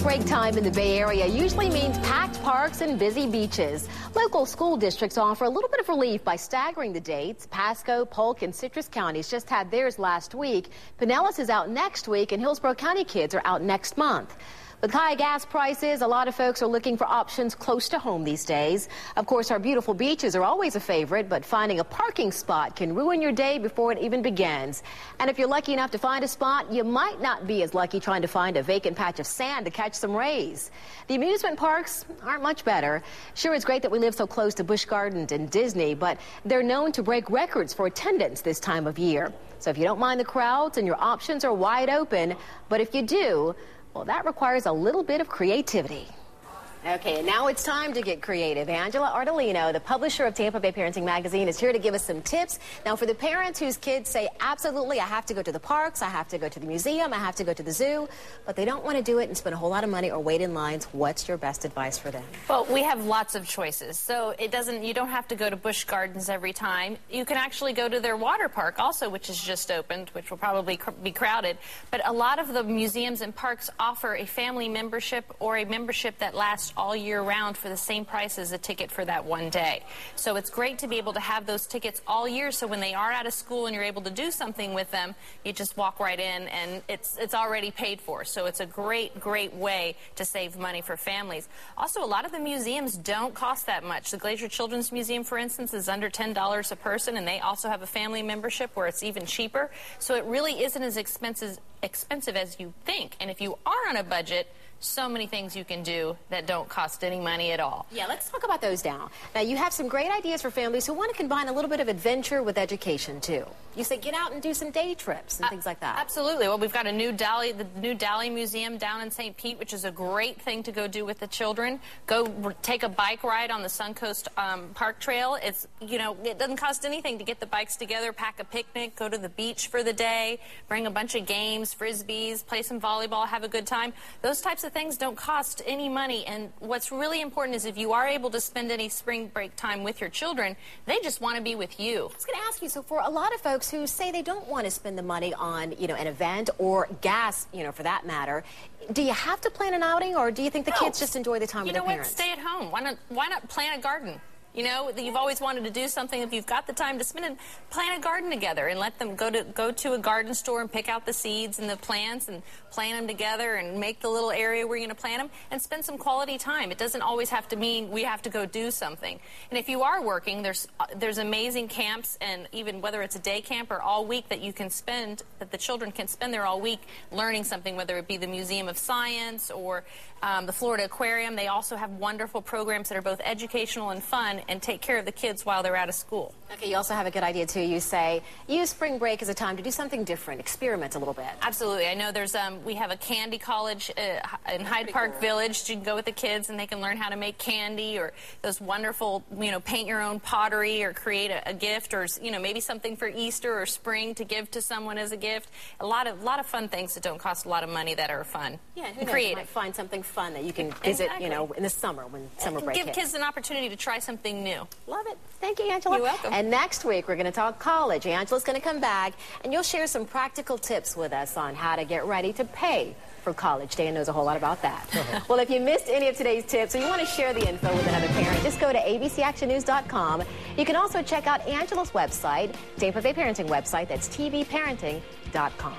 break time in the Bay Area usually means packed parks and busy beaches. Local school districts offer a little bit of relief by staggering the dates. Pasco, Polk, and Citrus counties just had theirs last week. Pinellas is out next week, and Hillsborough County kids are out next month. With high gas prices, a lot of folks are looking for options close to home these days. Of course, our beautiful beaches are always a favorite, but finding a parking spot can ruin your day before it even begins. And if you're lucky enough to find a spot, you might not be as lucky trying to find a vacant patch of sand to catch some rays. The amusement parks aren't much better. Sure, it's great that we live so close to Busch Gardens and Disney, but they're known to break records for attendance this time of year. So if you don't mind the crowds and your options are wide open, but if you do, well, that requires a little bit of creativity. Okay, and now it's time to get creative. Angela Ardolino, the publisher of Tampa Bay Parenting Magazine, is here to give us some tips. Now, for the parents whose kids say, absolutely, I have to go to the parks, I have to go to the museum, I have to go to the zoo, but they don't want to do it and spend a whole lot of money or wait in lines, what's your best advice for them? Well, we have lots of choices. So you don't have to go to Busch Gardens every time. You can actually go to their water park also, which has just opened, which will probably be crowded. But a lot of the museums and parks offer a family membership or a membership that lasts all year round for the same price as a ticket for that one day. So it's great to be able to have those tickets all year, so when they are out of school and you're able to do something with them, you just walk right in and it's already paid for. So it's a great way to save money for families. Also, a lot of the museums don't cost that much. The Glacier Children's Museum, for instance, is under $10 a person, and they also have a family membership where it's even cheaper. So it really isn't as expensive as you think. And if you are on a budget, so many things you can do that don't cost any money at all. Yeah, let's talk about those now. Now, you have some great ideas for families who want to combine a little bit of adventure with education, too. You say get out and do some day trips and things like that. Absolutely. Well, we've got the new Dali Museum down in St. Pete, which is a great thing to go do with the children. Go take a bike ride on the Suncoast Park Trail. It doesn't cost anything to get the bikes together, pack a picnic, go to the beach for the day, bring a bunch of games, frisbees, play some volleyball, have a good time. Those types of things don't cost any money, and what's really important is if you are able to spend any spring break time with your children, they just want to be with you. I was going to ask you, so for a lot of folks who say they don't want to spend the money on, an event or gas, for that matter, do you have to plan an outing, or do you think the kids just enjoy the time with their parents? Stay at home. Why not plant a garden? You've always wanted to do something. If you've got the time to spend it, plant a garden together and let them go to a garden store and pick out the seeds and the plants and plant them together and make the little area where you're going to plant them and spend some quality time. It doesn't always have to mean we have to go do something. And if you are working, there's amazing camps, and even whether it's a day camp or all week that the children can spend there all week learning something, whether it be the Museum of Science or the Florida Aquarium. They also have wonderful programs that are both educational and fun and take care of the kids while they're out of school. Okay, you also have a good idea, too. You say, use spring break as a time to do something different, experiment a little bit. Absolutely. I know we have a candy college in Hyde Park Village. You can go with the kids and they can learn how to make candy, or those wonderful, paint your own pottery, or create a gift, or, maybe something for Easter or spring to give to someone as a gift. A lot of fun things that don't cost a lot of money that are fun. Yeah, who knows, you might find something fun that you can visit, in the summer when summer break hits. Give kids an opportunity to try something new. Love it. Thank you, Angela. You're welcome. And next week, we're going to talk college. Angela's going to come back, and you'll share some practical tips with us on how to get ready to pay for college. Dan knows a whole lot about that. Well, if you missed any of today's tips or you want to share the info with another parent, just go to abcactionnews.com. You can also check out Angela's website, Tampa Bay Parenting website. That's tvparenting.com.